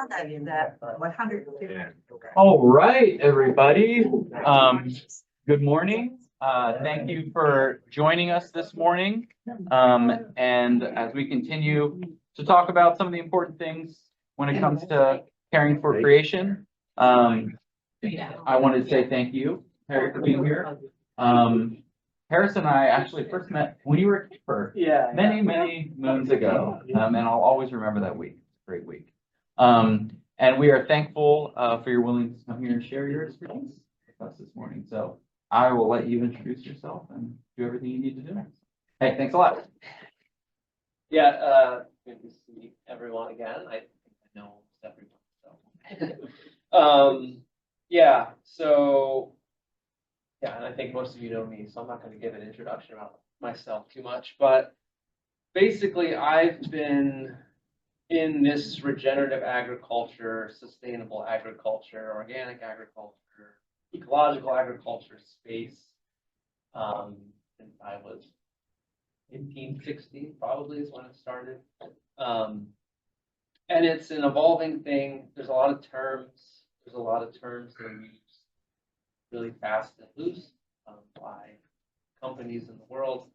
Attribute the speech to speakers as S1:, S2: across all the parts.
S1: that 150.
S2: All right, everybody. Good morning. Thank you for joining us this morning. And as we continue to talk about some of the important things when it comes to caring for creation, I wanted to say thank you, Harry, for being here. Harris and I actually first met when you were a keeper many moons ago, and I'll always remember that week. It's a great week. And we are thankful for your willingness to come here and share your experience with us this morning. So I will let you introduce yourself and do everything you need to do. Hey, thanks a lot.
S3: Yeah, good to see everyone again. I think I know everyone. So, and I think most of you know me, so I'm not going to give an introduction about myself too much. But basically, I've been in this regenerative agriculture, sustainable agriculture, organic agriculture, ecological agriculture space since I was 1860, probably is when it started. And it's an evolving thing. There's a lot of terms. There's a lot of terms that are used really fast and loose by companies in the world.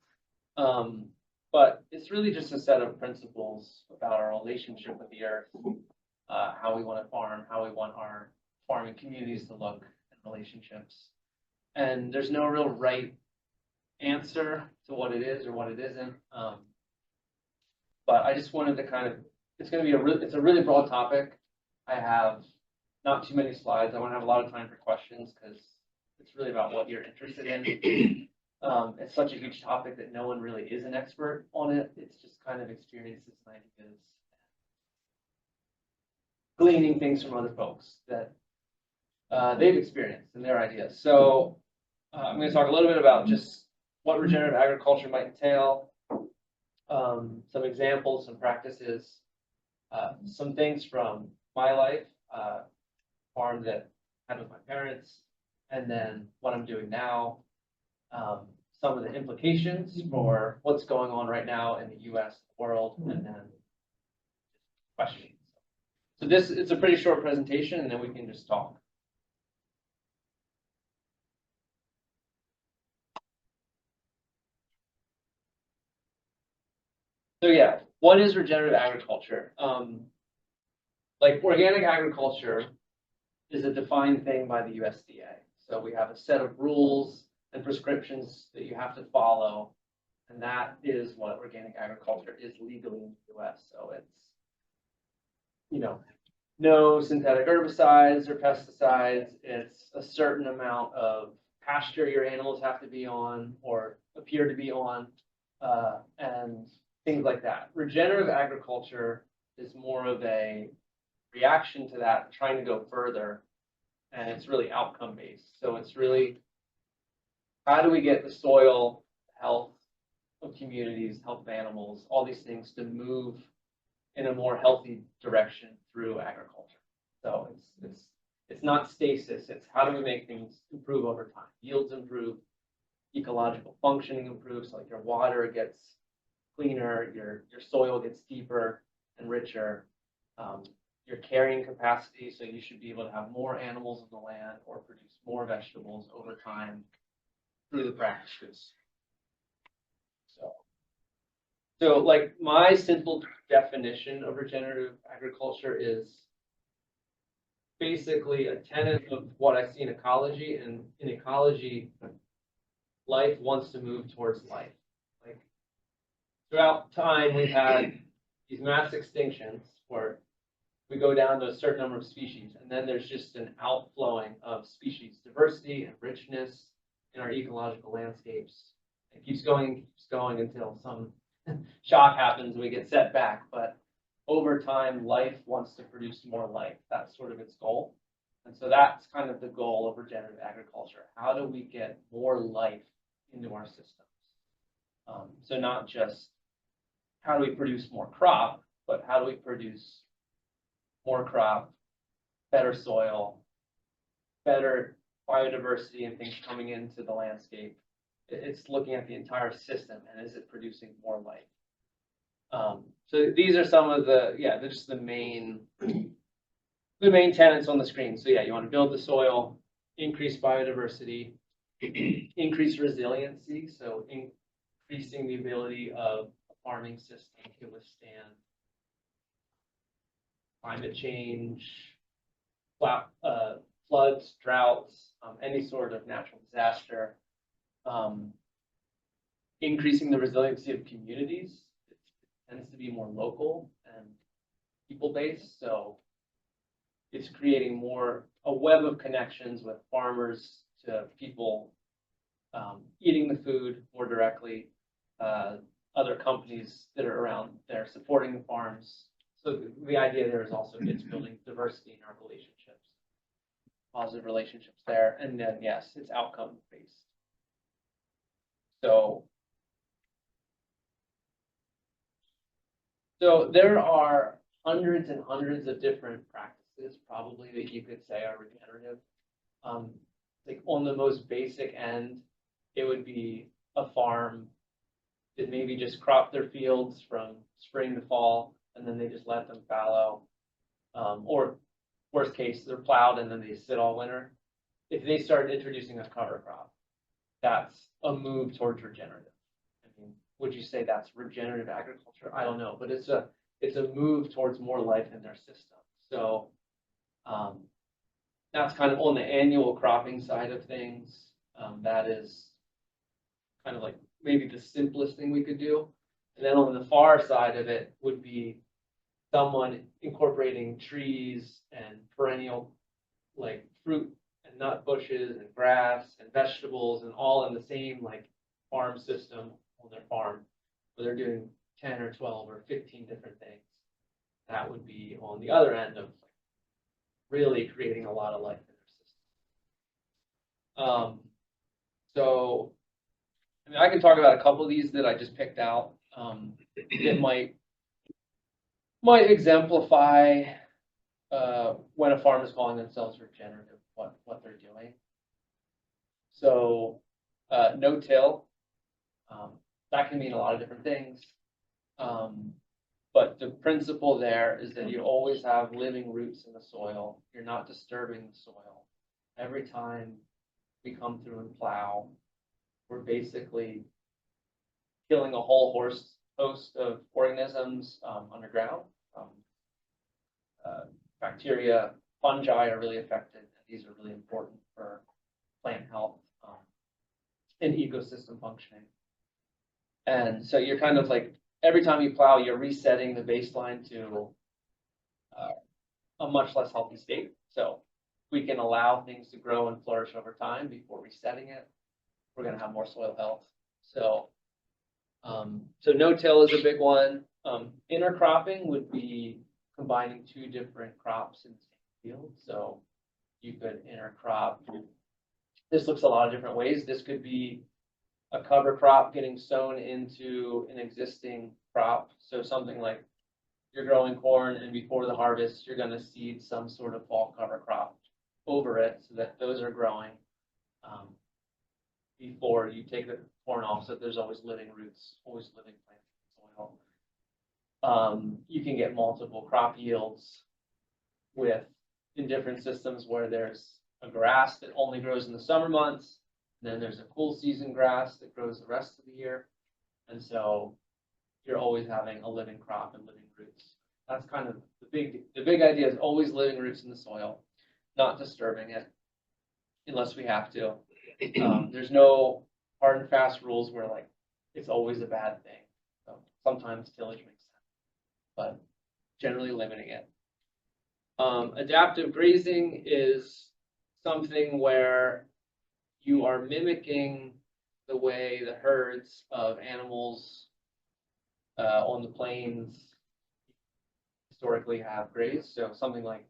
S3: But it's really just a set of principles about our relationship with the earth, how we want to farm, how we want our farming communities to look, and relationships. And there's no real right answer to what it is or what it isn't. But I just wanted to it's going to be it's a really broad topic. I have not too many slides. I want to have a lot of time for questions because it's really about what you're interested in. It's such a huge topic that no one really is an expert on it. It's just kind of experiences and ideas, gleaning things from other folks that they've experienced and their ideas. So I'm going to talk a little bit about just what regenerative agriculture might entail, some examples, some practices, some things from my life, farm that I had with my parents, and then what I'm doing now. Some of the implications for what's going on right now in the US, the world, and then questions. So it's a pretty short presentation, and then we can just talk. So yeah, what is regenerative agriculture? Like organic agriculture is a defined thing by the USDA. So we have a set of rules and prescriptions that you have to follow, and that is what organic agriculture is legally in the US. So it's, no synthetic herbicides or pesticides. It's a certain amount of pasture your animals have to be on or appear to be on, and things like that. Regenerative agriculture is more of a reaction to that, trying to go further, and it's really outcome based. So it's really, how do we get the soil, health of communities, health of animals, all these things to move in a more healthy direction through agriculture? So it's not stasis. It's how do we make things improve over time? Yields improve, ecological functioning improves. So like your water gets cleaner, your soil gets deeper and richer. Your carrying capacity, so you should be able to have more animals in the land or produce more vegetables over time through the practices. So like my simple definition of regenerative agriculture is basically a tenet of what I see in ecology, and in ecology, life wants to move towards life. Like throughout time, we've had these mass extinctions where we go down to a certain number of species, and then there's just an outflowing of species diversity and richness in our ecological landscapes. It keeps going until some shock happens and we get set back. But over time, life wants to produce more life. That's sort of its goal. And so that's kind of the goal of regenerative agriculture. How do we get more life into our systems? So not just how do we produce more crop, but how do we produce more crop, better soil, better biodiversity and things coming into the landscape. It's looking at the entire system and is it producing more life? So these are some of the, just the main the main tenets on the screen. So yeah, you want to build the soil, increase biodiversity, increase resiliency. So increasing the ability of a farming system to withstand climate change, floods, droughts, any sort of natural disaster. Increasing the resiliency of communities. It tends to be more local and people-based, so it's creating a web of connections with farmers to people eating the food more directly, other companies that are around there supporting the farms. So the idea there is also it's building diversity in our relationships, positive relationships there, and then yes, it's outcome based. So there are hundreds and hundreds of different practices probably that you could say are regenerative. Like on the most basic end, it would be a farm that maybe just crop their fields from spring to fall, and then they just let them fallow. Or worst case, they're plowed and then they sit all winter. If they start introducing a cover crop, that's a move towards regenerative. I mean, would you say that's regenerative agriculture? I don't know, but it's a move towards more life in their system. So that's kind of on the annual cropping side of things. That is kind of like maybe the simplest thing we could do. And then on the far side of it would be someone incorporating trees and perennial like fruit and nut bushes and grass and vegetables and all in the same like farm system on their farm, where they're doing 10 or 12 or 15 different things. That would be on the other end of really creating a lot of life in their system. So I mean, I can talk about a couple of these that I just picked out that might exemplify when a farm is calling themselves regenerative, what they're doing. So no-till, that can mean a lot of different things. But the principle there is that you always have living roots in the soil. You're not disturbing the soil. Every time we come through and plow, we're basically killing a whole host of organisms underground. Bacteria, fungi are really affected. These are really important for plant health and ecosystem functioning. And so you're kind of like, every time you plow, you're resetting the baseline to a much less healthy state. So we can allow things to grow and flourish over time before resetting it. We're going to have more soil health. So no-till is a big one. Intercropping would be combining two different crops in the same field. So you could intercrop. This looks a lot of different ways. This could be a cover crop getting sown into an existing crop. So something like you're growing corn, and before the harvest, you're going to seed some sort of fall cover crop over it so that those are growing before you take the corn off. So there's always living roots, always living plants in the soil. You can get multiple crop yields in different systems where there's a grass that only grows in the summer months. And then there's a cool season grass that grows the rest of the year. And so you're always having a living crop and living roots. That's kind of the big idea is always living roots in the soil, not disturbing it unless we have to. There's no hard and fast rules where like it's always a bad thing. So sometimes tillage makes sense, but generally limiting it. Adaptive grazing is something where you are mimicking the way the herds of animals on the plains historically have grazed. So something like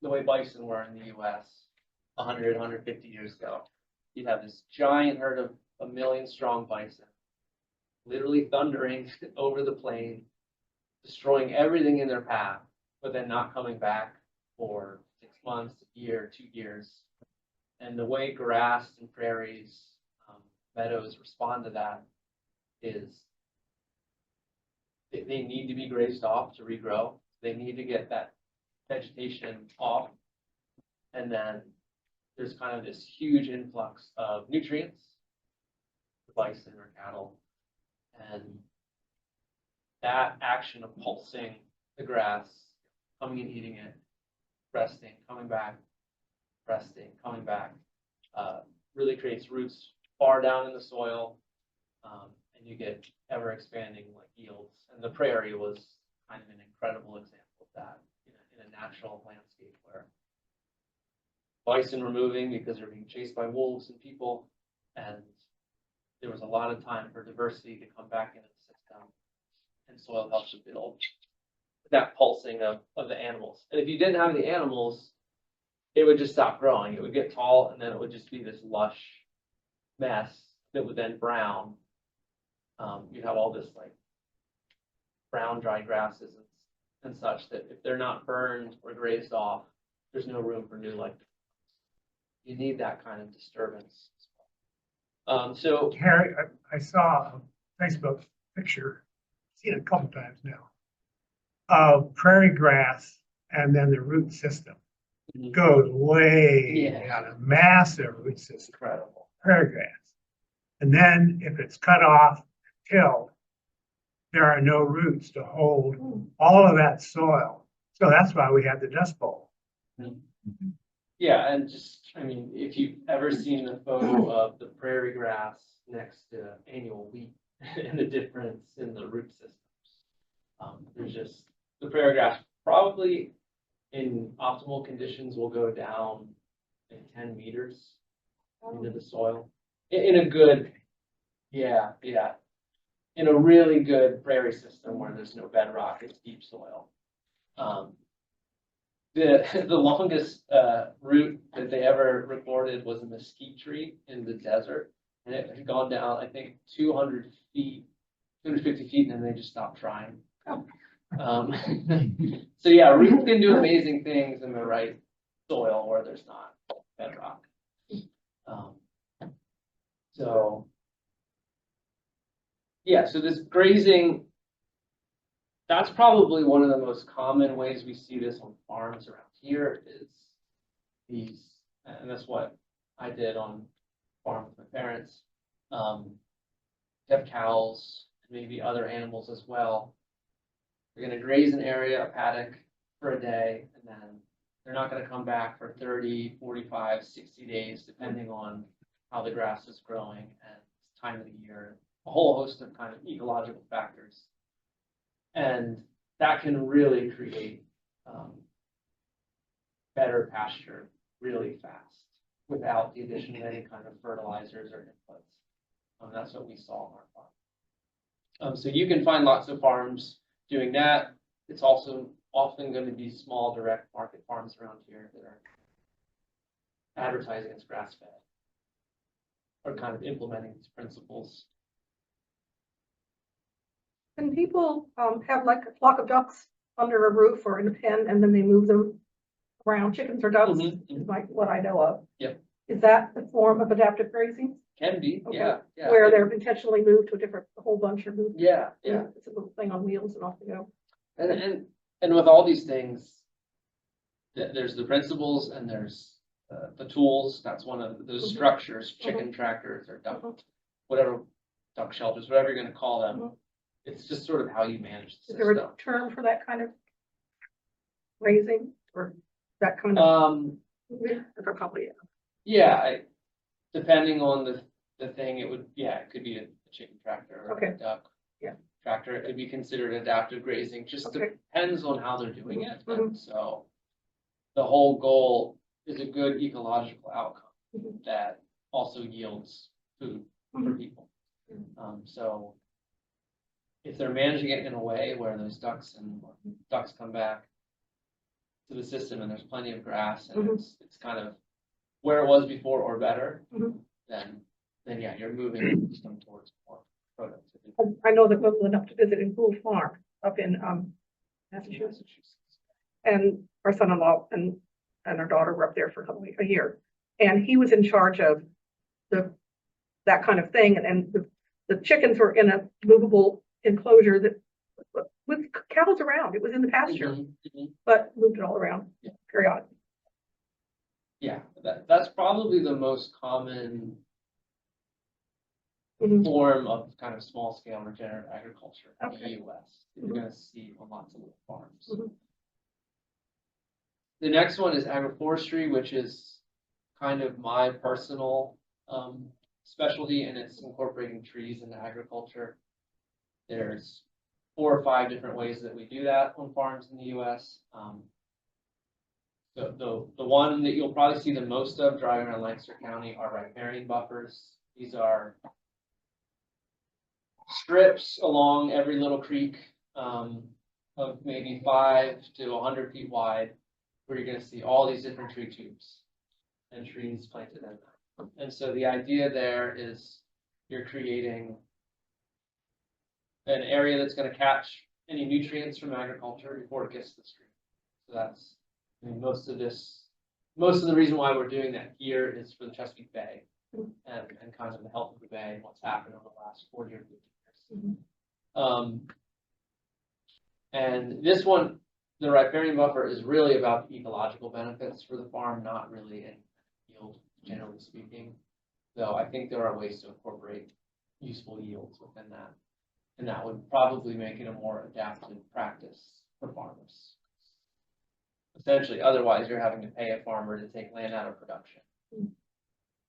S3: the way bison were in the US 100, 150 years ago. You'd have this giant herd of 1 million strong bison, literally thundering over the plain, destroying everything in their path, but then not coming back for 6 months, a year, 2 years. And the way grass and prairies, meadows respond to that is they need to be grazed off to regrow. They need to get that vegetation off. And then there's kind of this huge influx of nutrients, bison or cattle. And that action of pulsing the grass, coming and eating it, resting, coming back, resting, coming back, really creates roots far down in the soil, and you get ever expanding like yields. And the prairie was kind of an incredible example of that in a natural landscape where bison were moving because they're being chased by wolves and people, and there was a lot of time for diversity to come back into the system, and soil helps to build that pulsing of the animals. And if you didn't have the animals, it would just stop growing. It would get tall, and then it would just be this lush mess that would then brown. You'd have all this like brown dry grasses and such that if they're not burned or grazed off, there's no room for new life. You need that kind of disturbance. So
S4: Harry, I saw a Facebook picture, seen it a couple times now, of prairie grass and then the root system goes way down, a massive root system,
S3: incredible.
S4: prairie grass. And then if it's cut off, tilled, there are no roots to hold all of that soil. So that's why we have the Dust Bowl.
S3: Yeah, and just, I mean, if you've ever seen the photo of the prairie grass next to annual wheat and the difference in the root systems, there's just, the prairie grass probably in optimal conditions will go down like 10 meters into the soil. In a good, in a really good prairie system where there's no bedrock, it's deep soil. The longest route that they ever recorded was a mesquite tree in the desert, and it had gone down, I think, 200 feet, 250 feet, and then they just stopped trying. So yeah, roots can do amazing things in the right soil where there's not bedrock. So yeah, so this grazing, that's probably one of the most common ways we see this on farms around here is these, and that's what I did on farm with my parents. Have cows, and maybe other animals as well. They're going to graze an area, a paddock for a day, and then they're not going to come back for 30, 45, 60 days, depending on how the grass is growing and time of the year, a whole host of kind of ecological factors. And that can really create better pasture really fast without the addition of any kind of fertilizers or inputs. That's what we saw on our farm. So you can find lots of farms doing that. It's also often going to be small direct market farms around here that are advertising as grass-fed or kind of implementing these principles.
S5: Can people have like a flock of ducks under a roof or in a pen and then they move them around? Chickens or ducks is like what I know of.
S3: Yep.
S5: Is that a form of adaptive grazing?
S3: Can be,
S5: Okay.
S3: yeah.
S5: Where they're intentionally moved to a whole bunch of moved.
S3: Yeah.
S5: It's a little thing on wheels and off they go.
S3: And with all these things, there's the principles and there's the tools. That's one of those structures, chicken trackers or duck, whatever, duck shelters, whatever you're going to call them. It's just sort of how you manage the
S5: Is there
S3: system.
S5: a term for that kind of grazing or that kind of? Probably.
S3: Yeah, depending on the thing, it could be a chicken tractor or a duck tractor. It could be considered adaptive grazing. Just depends on how they're doing it. And so the whole goal is a good ecological outcome that also yields food for people. So if they're managing it in a way where those ducks come back to the system and there's plenty of grass and it's kind of where it was before or better, then yeah, you're moving the system towards more productivity.
S5: I know that we're enough to visit in Gould Farm up in Massachusetts, and our son-in-law and our daughter were up there for a year, and he was in charge of that kind of thing, and the chickens were in a movable enclosure that with cows around. It was in the pasture,
S3: Mhm, mhm.
S5: but moved it all around
S3: Yeah.
S5: periodically.
S3: Yeah, that's probably the most common
S5: Mhm.
S3: form of kind of small scale regenerative agriculture in the
S5: Okay.
S3: US. You're gonna see on lots of little farms.
S5: Mhm.
S3: The next one is agroforestry, which is kind of my personal specialty, and it's incorporating trees into agriculture. There's 4 or 5 different ways that we do that on farms in the US. The one that you'll probably see the most of driving around Lancaster County are riparian buffers. These are strips along every little creek of maybe 5 to 100 feet wide, where you're going to see all these different tree tubes and trees planted in them. And so the idea there is you're creating an area that's going to catch any nutrients from agriculture before it gets to the stream. So that's, I mean, most of the reason why we're doing that here is for the Chesapeake Bay and kind of the health of the bay and what's happened over the last 40 or 50 years. And this one, the riparian buffer, is really about the ecological benefits for the farm, not really in yield, generally speaking. Though I think there are ways to incorporate useful yields within that. And that would probably make it a more adapted practice for farmers. Essentially, otherwise you're having to pay a farmer to take land out of production.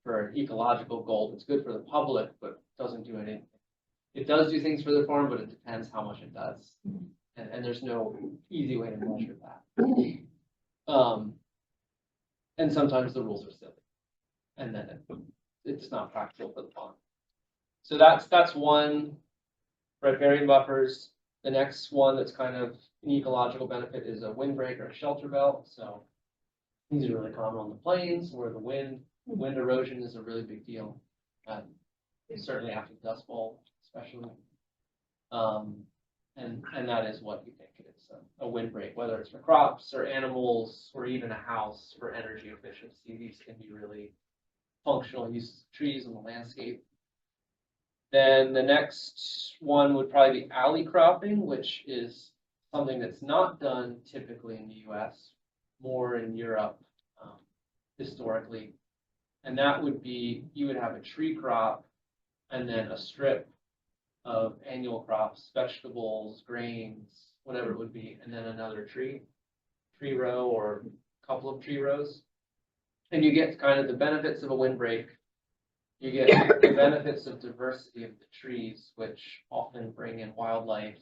S3: For an ecological goal, it's good for the public, but doesn't do anything. It does do things for the farm, but it depends how much it does. And there's no easy way to measure that. And sometimes the rules are silly. And then it's not practical for the farm. So that's one, riparian buffers. The next one that's kind of an ecological benefit is a windbreak or a shelter belt. So these are really common on the plains where the wind erosion is a really big deal. Certainly after the Dust Bowl, especially. And that is what you think it is, a windbreak, whether it's for crops or animals or even a house for energy efficiency. These can be really functional uses of trees in the landscape. Then the next one would probably be alley cropping, which is something that's not done typically in the US, more in Europe historically. And that would be, you would have a tree crop and then a strip of annual crops, vegetables, grains, whatever it would be, and then another tree row or a couple of tree rows. And you get kind of the benefits of a windbreak. You get the benefits of diversity of the trees, which often bring in wildlife.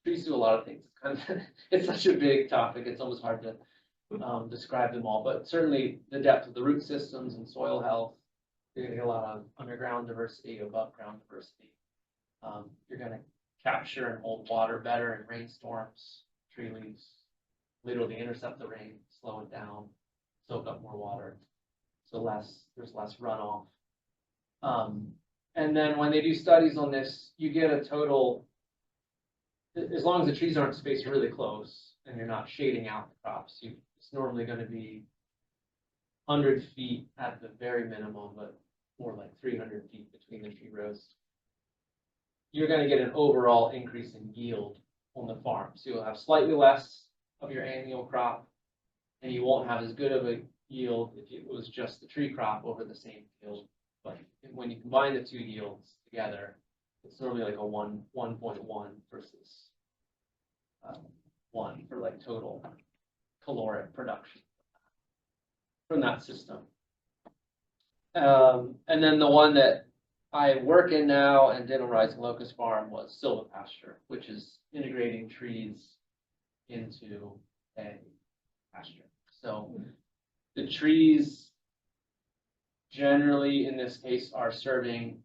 S3: Trees do a lot of things. It's such a big topic. It's almost hard to describe them all, but certainly the depth of the root systems and soil health, you're going to get a lot of underground diversity, above ground diversity. You're going to capture and hold water better in rainstorms. Tree leaves literally intercept the rain, slow it down, soak up more water, so there's less runoff. And then when they do studies on this, you get a total, as long as the trees aren't spaced really close and you're not shading out the crops, it's normally going to be 100 feet at the very minimum, but more like 300 feet between the tree rows. You're going to get an overall increase in yield on the farm. So you'll have slightly less of your annual crop, and you won't have as good of a yield if it was just the tree crop over the same field. But when you combine the two yields together, it's normally like a 1.1 versus 1 for like total caloric production from that system. And then the one that I work in now and did on Rising Locust Farm was silvopasture, which is integrating trees into a pasture. So the trees generally in this case are serving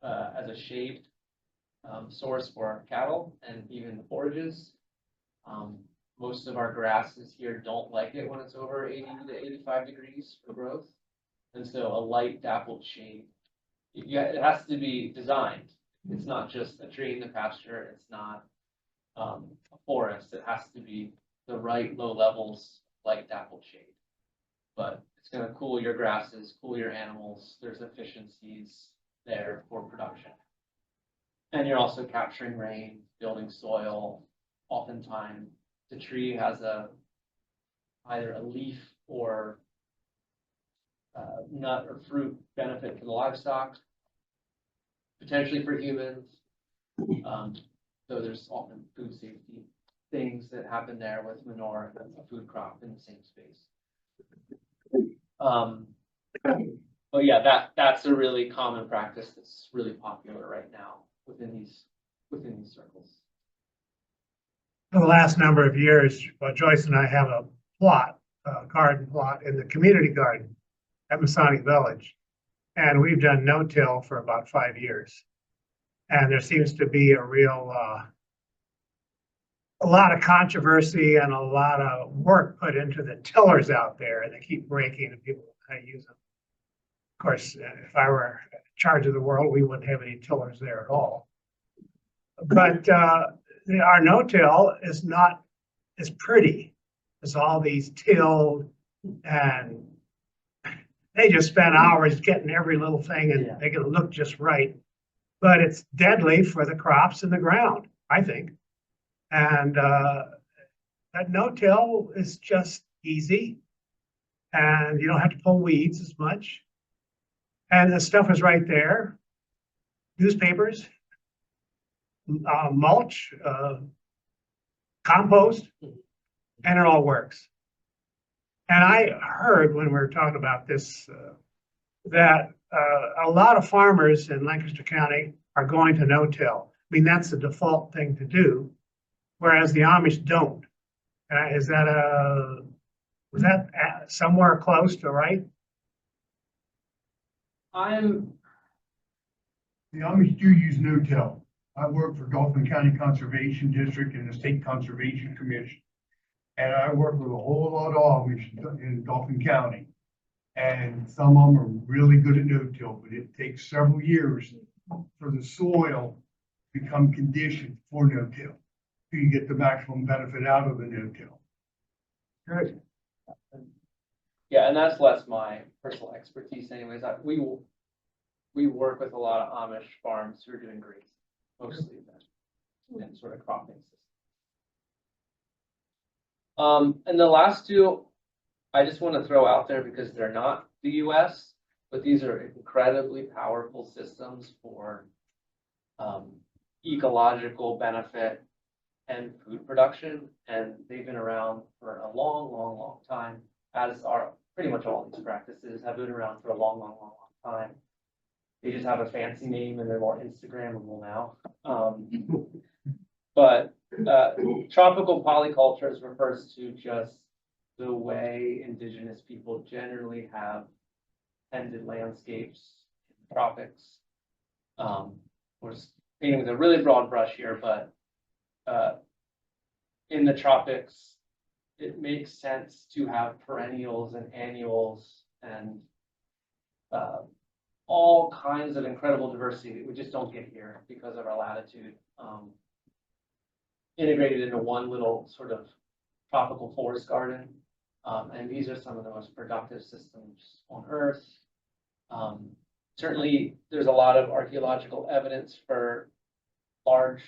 S3: as a shade source for cattle and even the forages. Most of our grasses here don't like it when it's over 80 to 85 degrees for growth. And so a light dappled shade, it has to be designed. It's not just a tree in the pasture. It's not a forest. It has to be the right low levels, light dappled shade. But it's going to cool your grasses, cool your animals. There's efficiencies there for production. And you're also capturing rain, building soil. Oftentimes, the tree has either a leaf or nut or fruit benefit for the livestock, potentially for humans. So there's often food safety things that happen there with manure and a food crop in the same space. But yeah, that's a really common practice that's really popular right now within these circles.
S4: For the last number of years, Joyce and I have a garden plot in the community garden at Masonic Village. And we've done no-till for about 5 years. And there seems to be a lot of controversy and a lot of work put into the tillers out there, and they keep breaking and people kind of use them. Of course, if I were in charge of the world, we wouldn't have any tillers there at all. But our no-till is not as pretty as all these tilled, and they just spend hours getting every little thing and make it look just right. But it's deadly for the crops in the ground, I think. And that no-till is just easy, and you don't have to pull weeds as much. And the stuff is right there. Newspapers, mulch, compost, and it all works. And I heard when we were talking about this that a lot of farmers in Lancaster County are going to no-till. I mean, that's the default thing to do, whereas the Amish don't. Was that somewhere close to right?
S6: The Amish do use no-till. I work for Dauphin County Conservation District and the State Conservation Commission. And I work with a whole lot of Amish in Dauphin County. And some of them are really good at no-till, but it takes several years for the soil to become conditioned for no-till. So you get the maximum benefit out of the no-till.
S4: Good.
S3: Yeah, and that's less my personal expertise anyways. We work with a lot of Amish farms who are doing grazing, mostly and sort of cropping systems. And the last two, I just want to throw out there because they're not the US, but these are incredibly powerful systems for ecological benefit and food production. And they've been around for a long, long, long time, as are pretty much all these practices have been around for a long, long, long, long time. They just have a fancy name and they're more Instagrammable now. But tropical polycultures refers to just the way indigenous people generally have tended landscapes in the tropics. We're just painting with a really broad brush here, but in the tropics, it makes sense to have perennials and annuals and all kinds of incredible diversity that we just don't get here because of our latitude, integrated into one little sort of tropical forest garden. And these are some of the most productive systems on Earth. Certainly, there's a lot of archaeological evidence for large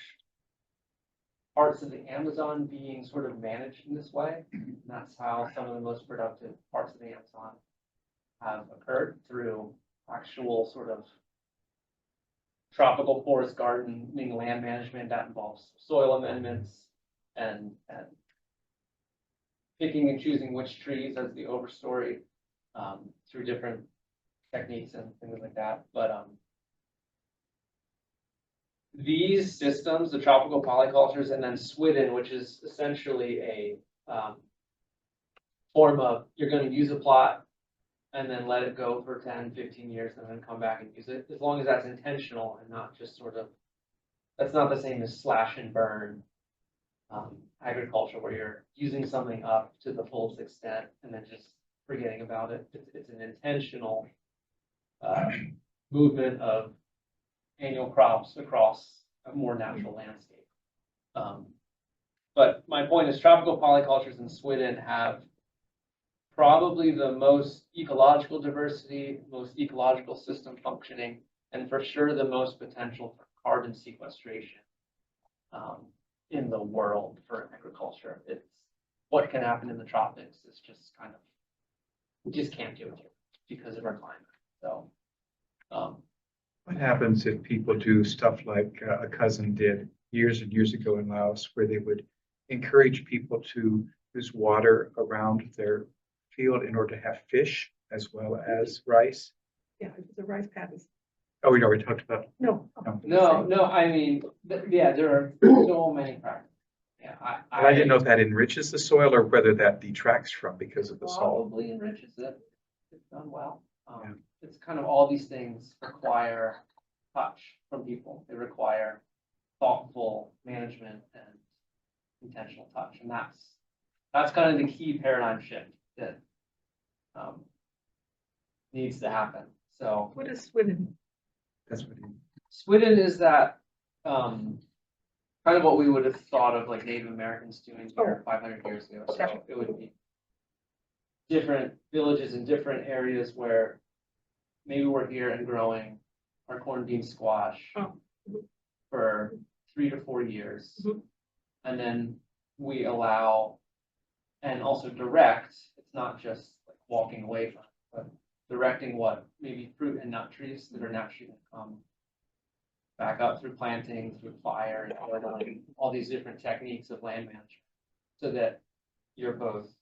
S3: parts of the Amazon being sort of managed in this way. And that's how some of the most productive parts of the Amazon have occurred, through actual sort of tropical forest gardening land management that involves soil amendments and picking and choosing which trees as the overstory through different techniques and things like that. But these systems, the tropical polycultures, and then Swidden, which is essentially a form of, you're going to use a plot and then let it go for 10, 15 years and then come back and use it, as long as that's intentional and not just sort of, that's not the same as slash and burn agriculture, where you're using something up to the fullest extent and then just forgetting about it. It's an intentional movement of annual crops across a more natural landscape. But my point is, tropical polycultures in Sweden have probably the most ecological diversity, most ecological system functioning, and for sure the most potential for carbon sequestration in the world for agriculture. It's what can happen in the tropics is just kind of, we just can't do it here because of our climate. So,
S7: What happens if people do stuff like a cousin did years and years ago in Laos, where they would encourage people to use water around their field in order to have fish as well as rice?
S5: Yeah, it's the rice paddies.
S7: Oh, we already talked about.
S5: No.
S3: no, I mean, yeah, there are so many practices. Yeah,
S7: But I didn't know if that enriches the soil or whether that detracts from because of the salt.
S3: Probably enriches it, if done well.
S7: Yeah.
S3: It's kind of all these things require touch from people. They require thoughtful management and intentional touch. And that's kind of the key paradigm shift that needs to happen. So
S5: What is Sweden?
S7: That's what he.
S3: Sweden is that kind of what we would have thought of like Native Americans doing here 500 years ago. So it would be different villages in different areas where maybe we're here and growing our corn, bean, squash
S5: Oh.
S3: for 3 to 4 years.
S5: Mhm.
S3: And then we allow and also direct, it's not just like walking away from it, but directing what maybe fruit and nut trees that are naturally going to come back up through planting, through fire, and all these different techniques of land management, so that you're both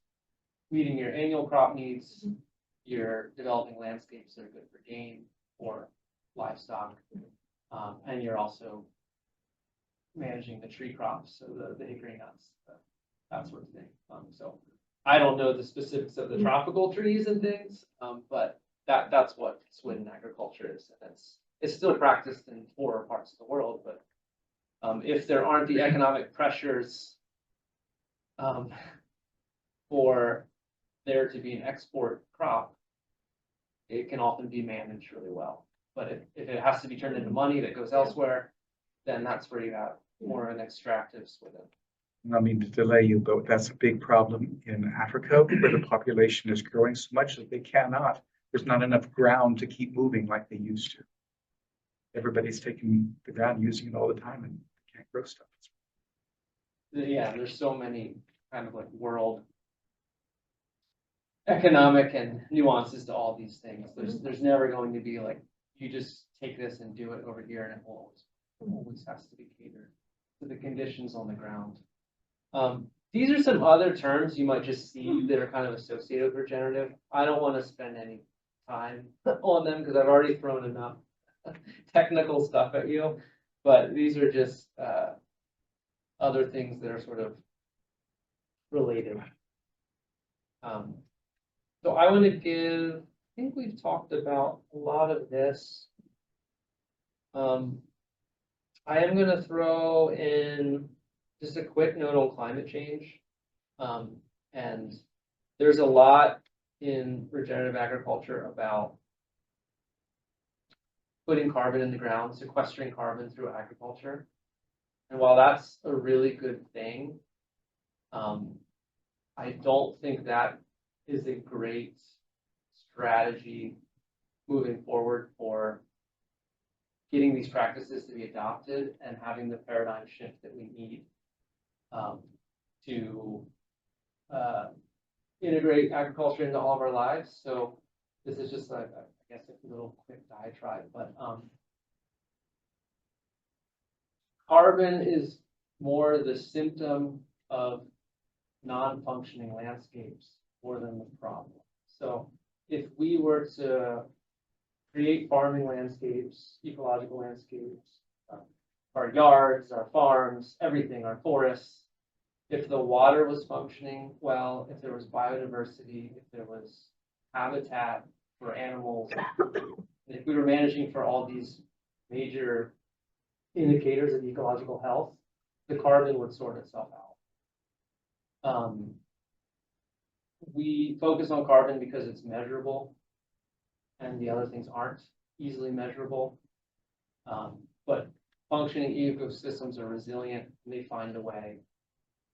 S3: meeting your annual crop needs, you're developing landscapes that are good for game or livestock, and you're also managing the tree crops, so the hickory nuts, that sort of thing. So I don't know the specifics of the tropical trees and things, but that's what Sweden agriculture is, and it's still practiced in poorer parts of the world, but if there aren't the economic pressures for there to be an export crop, it can often be managed really well. But if it has to be turned into money that goes elsewhere, then that's where you have more of an extractive Sweden.
S7: I mean to delay you, but that's a big problem in Africa where the population is growing so much that they cannot. There's not enough ground to keep moving like they used to. Everybody's taking the ground, using it all the time, and can't grow stuff.
S3: Yeah, there's so many kind of like world economic and nuances to all these things. There's never going to be like, you just take this and do it over here and it will always has to be catered to the conditions on the ground. These are some other terms you might just see that are kind of associated with regenerative. I don't want to spend any time on them because I've already thrown enough technical stuff at you, but these are just other things that are sort of related. So I want to give, I think we've talked about a lot of this. I am going to throw in just a quick note on climate change. And there's a lot in regenerative agriculture about putting carbon in the ground, sequestering carbon through agriculture. And while that's a really good thing, I don't think that is a great strategy moving forward for getting these practices to be adopted and having the paradigm shift that we need to integrate agriculture into all of our lives. So this is just like, I guess, a little quick diatribe, but carbon is more the symptom of non-functioning landscapes more than the problem. So if we were to create farming landscapes, ecological landscapes, our yards, our farms, everything, our forests, if the water was functioning well, if there was biodiversity, if there was habitat for animals, if we were managing for all these major indicators of ecological health, the carbon would sort itself out. We focus on carbon because it's measurable and the other things aren't easily measurable. But functioning ecosystems are resilient and they find a way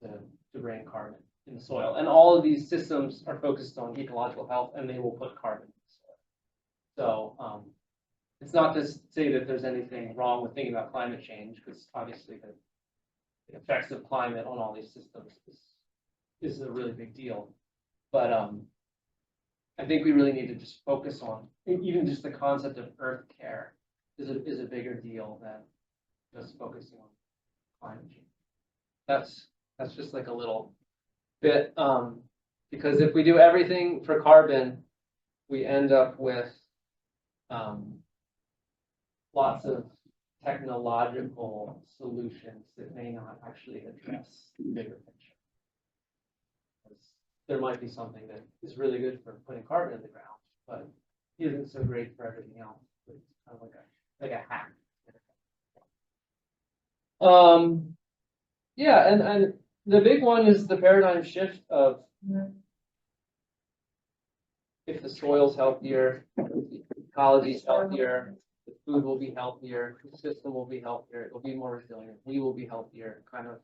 S3: to bring carbon in the soil. And all of these systems are focused on ecological health and they will put carbon in the soil. So It's not to say that there's anything wrong with thinking about climate change, because obviously the effects of climate on all these systems is a really big deal. But I think we really need to just focus on, even just the concept of earth care is a bigger deal than just focusing on climate change. That's just like a little bit, because if we do everything for carbon, we end up with lots of technological solutions that may not actually address the bigger picture. There might be something that is really good for putting carbon in the ground, but isn't so great for everything else. It's kind of like a hack. Yeah, and the big one is the paradigm shift of if the soil's healthier, the ecology's healthier, the food will be healthier, the system will be healthier, it will be more resilient, we will be healthier, kind of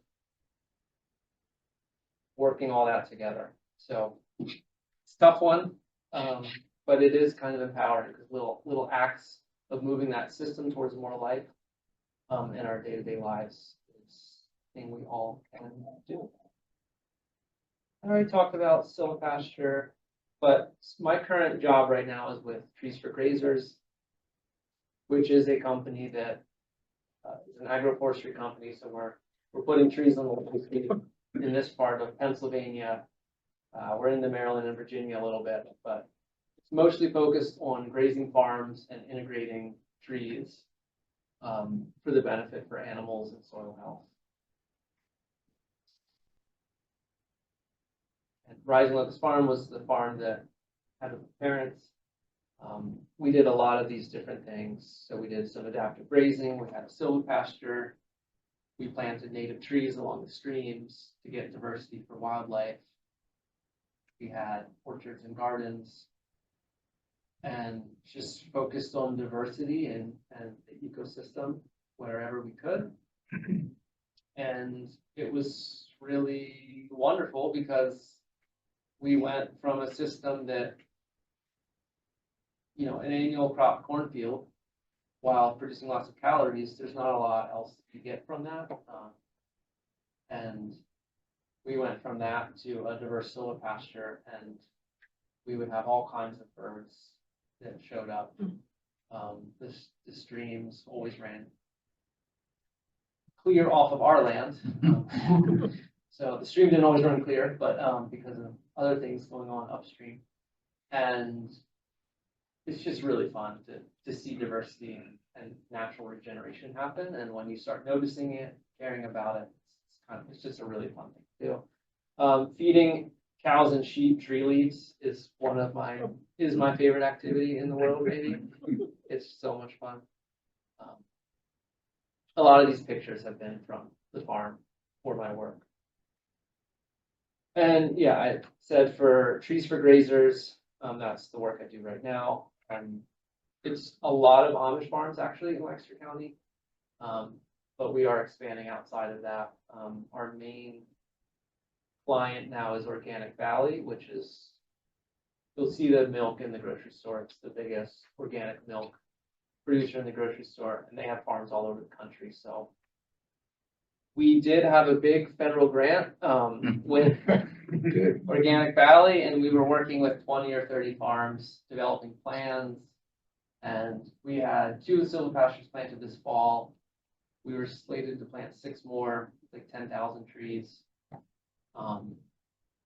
S3: working all that together. So it's a tough one, but it is kind of empowering because little acts of moving that system towards more life in our day-to-day lives is a thing we all can do. I already talked about silvopasture, but my current job right now is with Trees for Grazers, which is a company that is an agroforestry company. So we're putting trees on the landscape in this part of Pennsylvania. We're in the Maryland and Virginia a little bit, but it's mostly focused on grazing farms and integrating trees for the benefit for animals and soil health. And Rising Locust Farm was the farm that had the parents. We did a lot of these different things. So we did some adaptive grazing. We had a silvopasture. We planted native trees along the streams to get diversity for wildlife. We had orchards and gardens, and just focused on diversity and the ecosystem wherever we could. And it was really wonderful because we went from a system that, you know, an annual crop cornfield, while producing lots of calories, there's not a lot else that you get from that. And we went from that to a diverse silvopasture, and we would have all kinds of birds that showed up. The streams always ran clear off of our land. So the stream didn't always run clear, but because of other things going on upstream. And it's just really fun to see diversity and natural regeneration happen. And when you start noticing it, caring about it, it's just a really fun thing to do. Feeding cows and sheep tree leaves is my favorite activity in the world, maybe. It's so much fun. A lot of these pictures have been from the farm for my work. And yeah, I said for Trees for Grazers, that's the work I do right now. It's a lot of Amish farms actually in Lancaster County, but we are expanding outside of that. Our main client now is Organic Valley, which is, you'll see the milk in the grocery store. It's the biggest organic milk producer in the grocery store, and they have farms all over the country. So we did have a big federal grant with Organic Valley, and we were working with 20 or 30 farms, developing plans. And we had 2 silvopastures planted this fall. We were slated to plant 6 more, like 10,000 trees.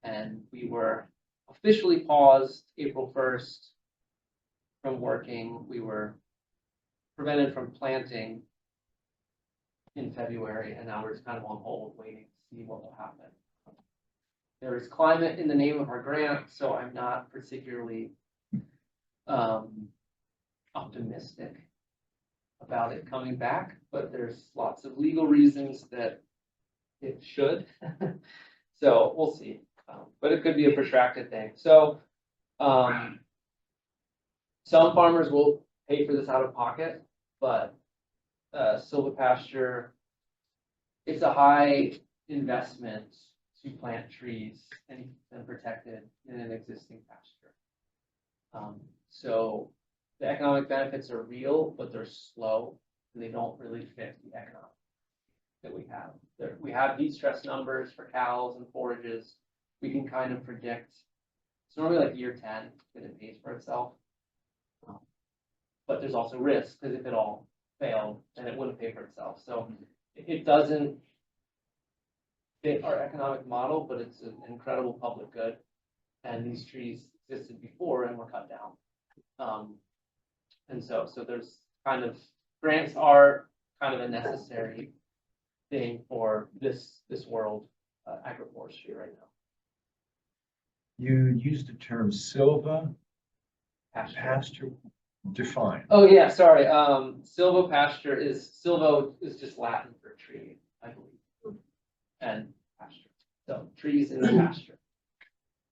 S3: And we were officially paused April 1st from working. We were prevented from planting in February, and now we're just kind of on hold waiting to see what will happen. There is climate in the name of our grant, so I'm not particularly optimistic about it coming back, but there's lots of legal reasons that it should. So we'll see, but it could be a protracted thing. So some farmers will pay for this out of pocket, but silvopasture, it's a high investment to plant trees and keep them protected in an existing pasture. So the economic benefits are real, but they're slow and they don't really fit the economic that we have. We have heat stress numbers for cows and forages. We can kind of predict. It's normally like year 10 that it pays for itself. But there's also risk because if it all failed, then it wouldn't pay for itself. So it doesn't fit our economic model, but it's an incredible public good. And these trees existed before and were cut down. And so there's kind of grants are kind of a necessary thing for this world agroforestry right now.
S7: You used the term silva
S3: Pasture.
S7: pasture, define.
S3: Oh yeah, sorry. Silvo is just Latin for tree, I believe, and pasture. So trees in the pasture.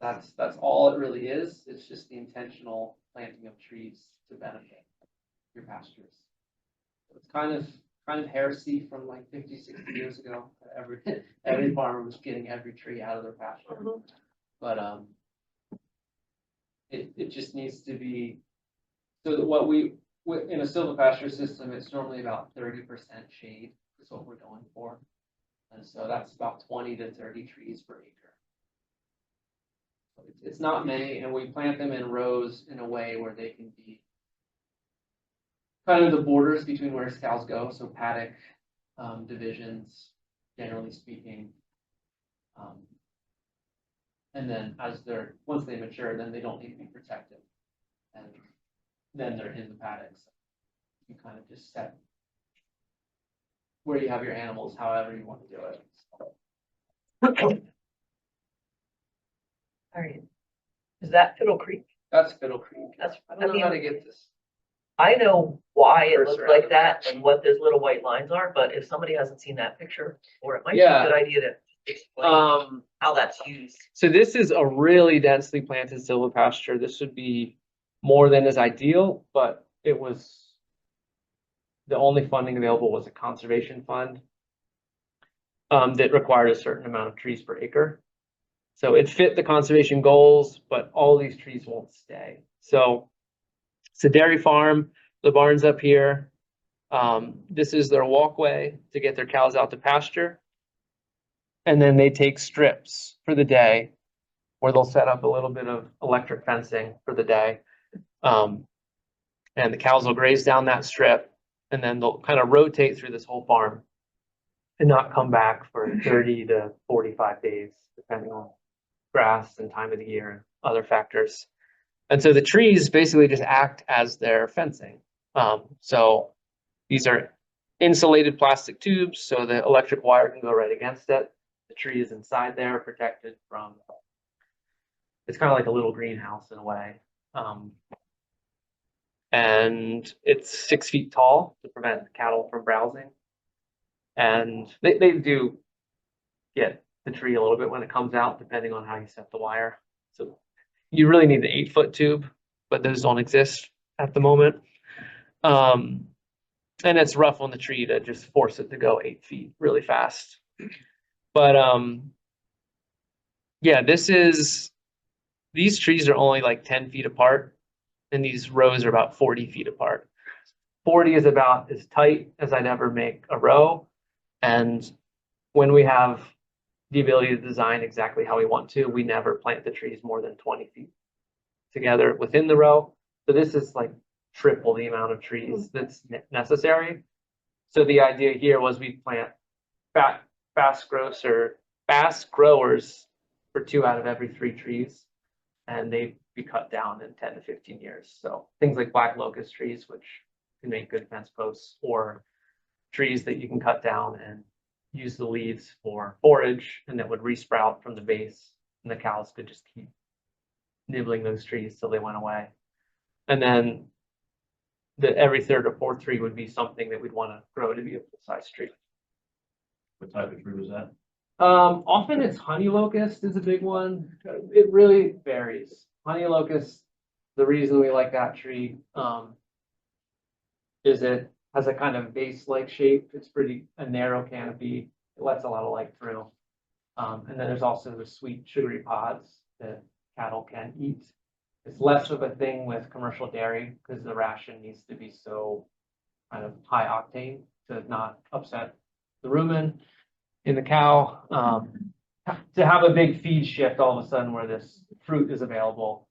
S3: That's all it really is. It's just the intentional planting of trees to benefit your pastures. So it's kind of heresy from like 50, 60 years ago. Every farmer was getting every tree out of their pasture. But it just needs to be, so that what in a silvopasture system, it's normally about 30% shade is what we're going for. And so that's about 20 to 30 trees per acre. So it's not many, and we plant them in rows in a way where they can be kind of the borders between where cows go, so paddock divisions, generally speaking. And then once they mature, then they don't need to be protected. And then they're in the paddocks. You kind of just set where you have your animals, however you want to do it.
S1: All right. Is that Fiddle Creek?
S3: That's Fiddle Creek.
S1: That's,
S3: I don't know how to get this.
S1: I know why it looks
S3: Cursor out
S1: like
S3: of
S1: that
S3: that.
S1: and what those little white lines are, but if somebody hasn't seen that picture, or it might be a
S3: Yeah.
S1: good idea to explain how that's used.
S3: So this is a really densely planted silvopasture. This would be more than is ideal, but it was the only funding available was a conservation fund that required a certain amount of trees per acre. So it fit the conservation goals, but all these trees won't stay. So it's a dairy farm. The barn's up here. This is their walkway to get their cows out to pasture. And then they take strips for the day where they'll set up a little bit of electric fencing for the day. And the cows will graze down that strip and then they'll kind of rotate through this whole farm and not come back for 30 to 45 days, depending on grass and time of the year and other factors. And so the trees basically just act as their fencing. So these are insulated plastic tubes, so the electric wire can go right against it. The tree is inside there, protected from, it's kind of like a little greenhouse in a way. And it's 6 feet tall to prevent cattle from browsing. And they do get the tree a little bit when it comes out, depending on how you set the wire. So you really need the 8-foot tube, but those don't exist at the moment. And it's rough on the tree to just force it to go 8 feet really fast. But yeah, these trees are only like 10 feet apart, and these rows are about 40 feet apart. 40 is about as tight as I'd ever make a row. And when we have the ability to design exactly how we want to, we never plant the trees more than 20 feet together within the row. So this is like triple the amount of trees that's necessary. So the idea here was we plant fast growers for 2 out of every 3 trees, and they'd be cut down in 10 to 15 years. So things like black locust trees, which can make good fence posts, or trees that you can cut down and use the leaves for forage, and that would resprout from the base, and the cows could just keep nibbling those trees till they went away. And then every 3rd or 4th tree would be something that we'd want to grow to be a full-size tree.
S8: What type of tree was that?
S3: Often it's honey locust is a big one. It really varies. Honey locust, the reason we like that tree is it has a kind of base-like shape. It's a narrow canopy. It lets a lot of light through. And then there's also the sweet sugary pods that cattle can eat. It's less of a thing with commercial dairy because the ration needs to be so kind of high octane to not upset the rumen in the cow. To have a big feed shift all of a sudden where this fruit is available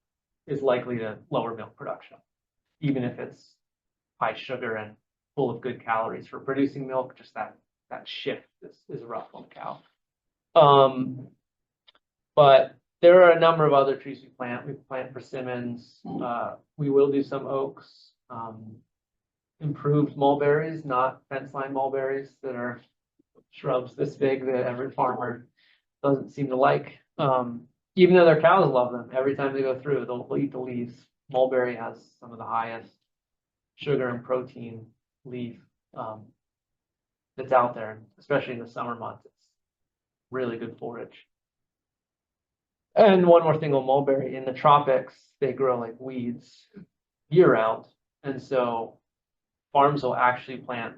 S3: is likely to lower milk production, even if it's high sugar and full of good calories for producing milk. Just that shift is rough on the cow. But there are a number of other trees we plant. We plant persimmons. We will do some oaks. Improved mulberries, not fence line mulberries that are shrubs this big that every farmer doesn't seem to like. Even though their cows love them, every time they go through, they'll eat the leaves. Mulberry has some of the highest sugar and protein leaf that's out there, especially in the summer months. It's really good forage. And one more thing on mulberry, in the tropics, they grow like weeds year round. And so farms will actually plant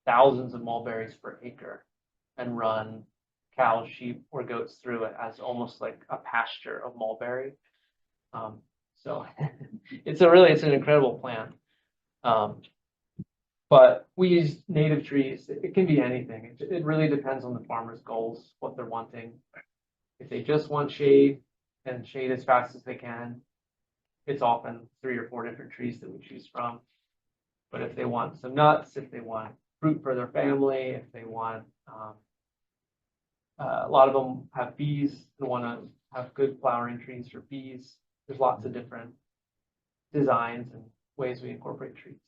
S3: thousands of mulberries per acre and run cows, sheep, or goats through it as almost like a pasture of mulberry. So it's an incredible plant. But we use native trees. It can be anything. It really depends on the farmer's goals, what they're wanting. If they just want shade and shade as fast as they can, it's often 3 or 4 different trees that we choose from. But if they want some nuts, if they want fruit for their family, if they want, a lot of them have bees and want to have good flowering trees for bees. There's lots of different designs and ways we incorporate trees.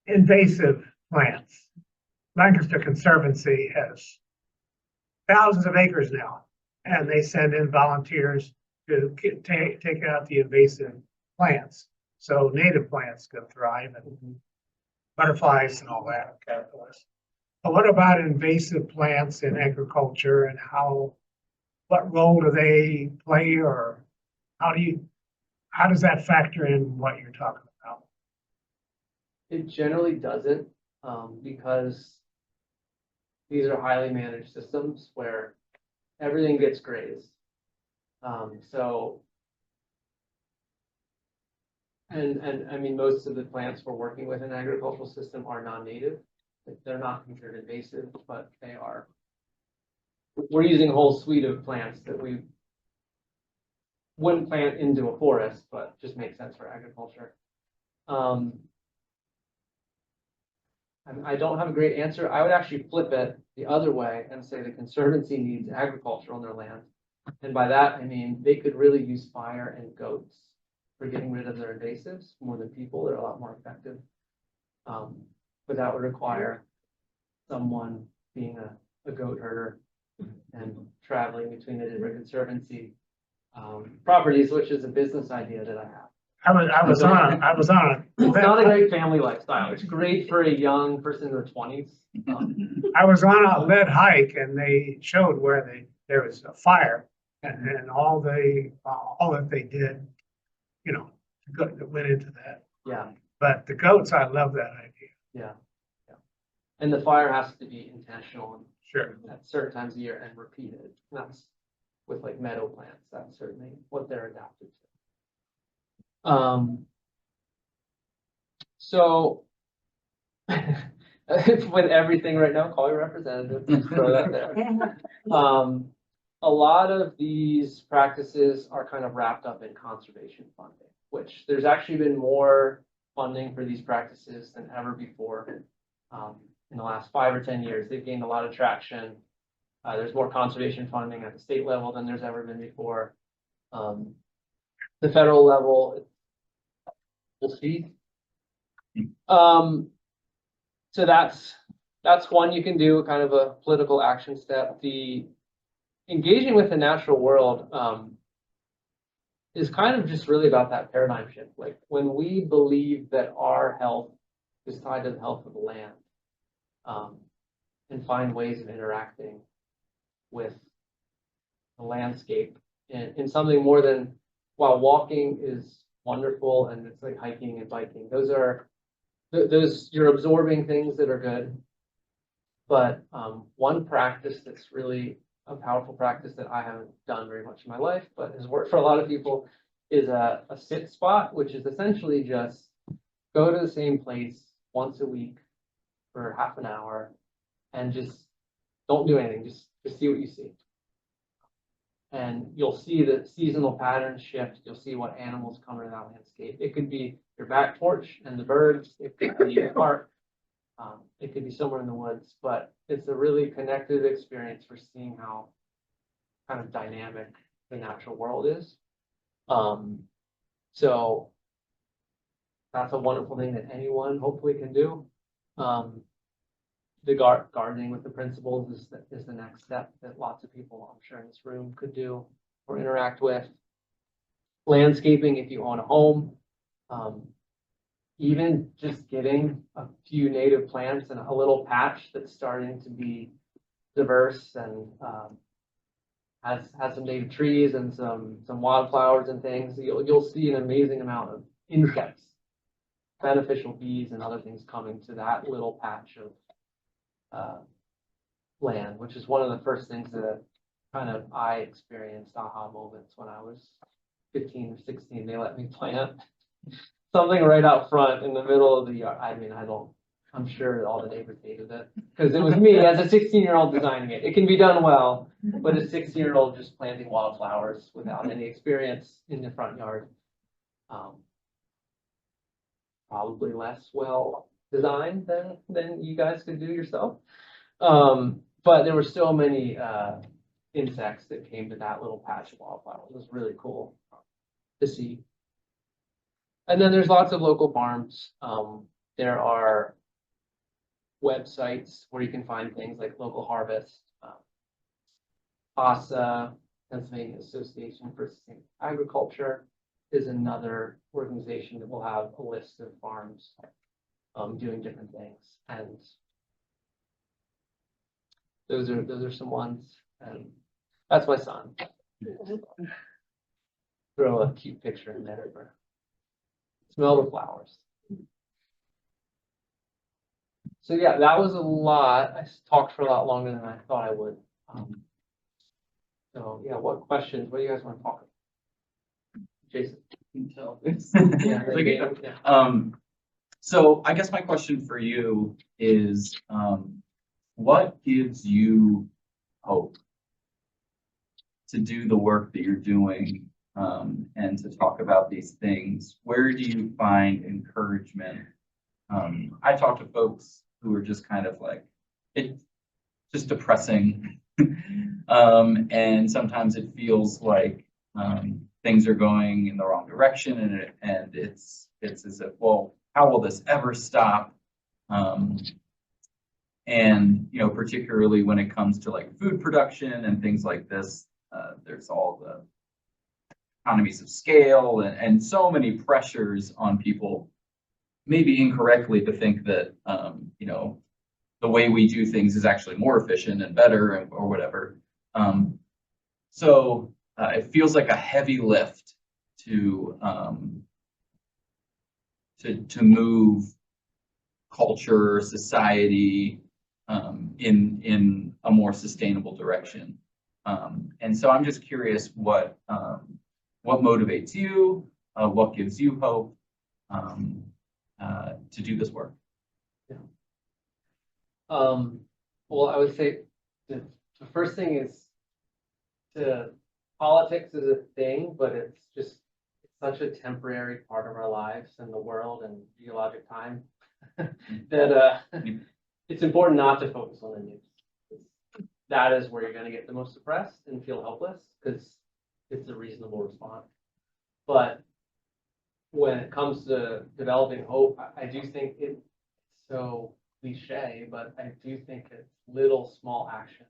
S4: Invasive plants. Lancaster Conservancy has thousands of acres now, and they send in volunteers to take out the invasive plants. So native plants can thrive and butterflies and all that, caterpillars. But what about invasive plants in agriculture and what role do they play, or how does that factor in what you're talking about?
S3: It generally doesn't, because these are highly managed systems where everything gets grazed. And I mean, most of the plants we're working with in the agricultural system are non-native. They're not considered invasive, but they are. We're using a whole suite of plants that we wouldn't plant into a forest, but just make sense for agriculture. I don't have a great answer. I would actually flip it the other way and say the Conservancy needs agriculture on their land. And by that, I mean, they could really use fire and goats for getting rid of their invasives more than people. They're a lot more effective. But that would require someone being a goat herder and traveling between the different Conservancy properties, which is a business idea that I have.
S4: I was on a.
S3: It's not a great family lifestyle. It's great for a young person in their 20s.
S4: I was on a lead hike, and they showed where there was a fire, and all that they did, that went into that.
S3: Yeah,
S4: But the goats, I love that idea.
S3: yeah. And the fire has to be intentional and
S4: Sure.
S3: at certain times of year and repeated. That's with like meadow plants. That's certainly what they're adapted to. So with everything right now, call your representative, just throw that there. A lot of these practices are kind of wrapped up in conservation funding, which there's actually been more funding for these practices than ever before. In the last 5 or 10 years, they've gained a lot of traction. There's more conservation funding at the state level than there's ever been before. The federal level, we'll see. So that's one you can do, kind of a political action step. The engaging with the natural world is kind of just really about that paradigm shift. Like when we believe that our health is tied to the health of the land, and find ways of interacting with the landscape in something more than, while walking is wonderful and it's like hiking and biking. Those you're absorbing things that are good. But one practice that's really a powerful practice that I haven't done very much in my life, but has worked for a lot of people, is a sit spot, which is essentially just go to the same place once a week for half an hour and just don't do anything, just see what you see. And you'll see the seasonal patterns shift. You'll see what animals come in that landscape. It could be your back porch and the birds. It could be your park. It could be somewhere in the woods, but it's a really connected experience for seeing how kind of dynamic the natural world is. So that's a wonderful thing that anyone hopefully can do. The gardening with the principals is the next step that lots of people, I'm sure in this room, could do or interact with. Landscaping, if you own a home, even just getting a few native plants and a little patch that's starting to be diverse and has some native trees and some wildflowers and things, you'll see an amazing amount of insects, beneficial bees and other things coming to that little patch of land, which is one of the first things that kind of I experienced aha moments when I was 15 or 16. They let me plant something right out front in the middle of the yard. I mean, I'm sure all the neighbors hated it because it was me as a 16-year-old designing it. It can be done well, but a 16-year-old just planting wildflowers without any experience in the front yard, probably less well designed than you guys could do yourself. But there were so many insects that came to that little patch of wildflowers. It was really cool to see. And then there's lots of local farms. There are websites where you can find things like Local Harvest, PASA, Pennsylvania Association for Sustainable Agriculture, is another organization that will have a list of farms doing different things. And those are some ones. And that's my son. Throw a cute picture in there for smell the flowers. So yeah, that was a lot. I talked for a lot longer than I thought I would. So yeah, what questions? What do you guys want to talk about? Jason.
S2: So I guess my question for you is, what gives you hope to do the work that you're doing, and to talk about these things? Where do you find encouragement? I talk to folks who are just kind of like, it's just depressing. And sometimes it feels like things are going in the wrong direction, and it's as if, well, how will this ever stop? And particularly when it comes to like food production and things like this, there's all the economies of scale and so many pressures on people, maybe incorrectly, to think that the way we do things is actually more efficient and better or whatever. So it feels like a heavy lift to move culture, society in a more sustainable direction. And so I'm just curious what motivates you, what gives you hope to do this work.
S3: Yeah. Well, I would say the first thing is politics is a thing, but it's such a temporary part of our lives and the world and geologic time that it's important not to focus on the news. That is where you're going to get the most depressed and feel helpless, because it's a reasonable response. But when it comes to developing hope, I do think it's so cliche, but I do think it's little small action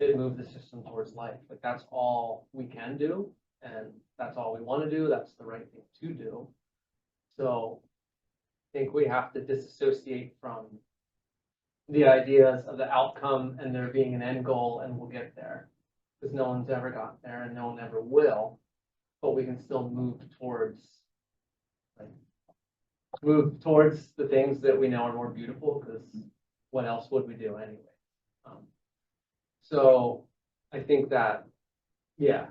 S3: that move the system towards life. Like, that's all we can do, and that's all we want to do. That's the right thing to do. So I think we have to disassociate from the ideas of the outcome and there being an end goal and we'll get there, because no one's ever gotten there and no one ever will. But we can still move towards the things that we know are more beautiful, because what else would we do anyway? So I think that, yeah,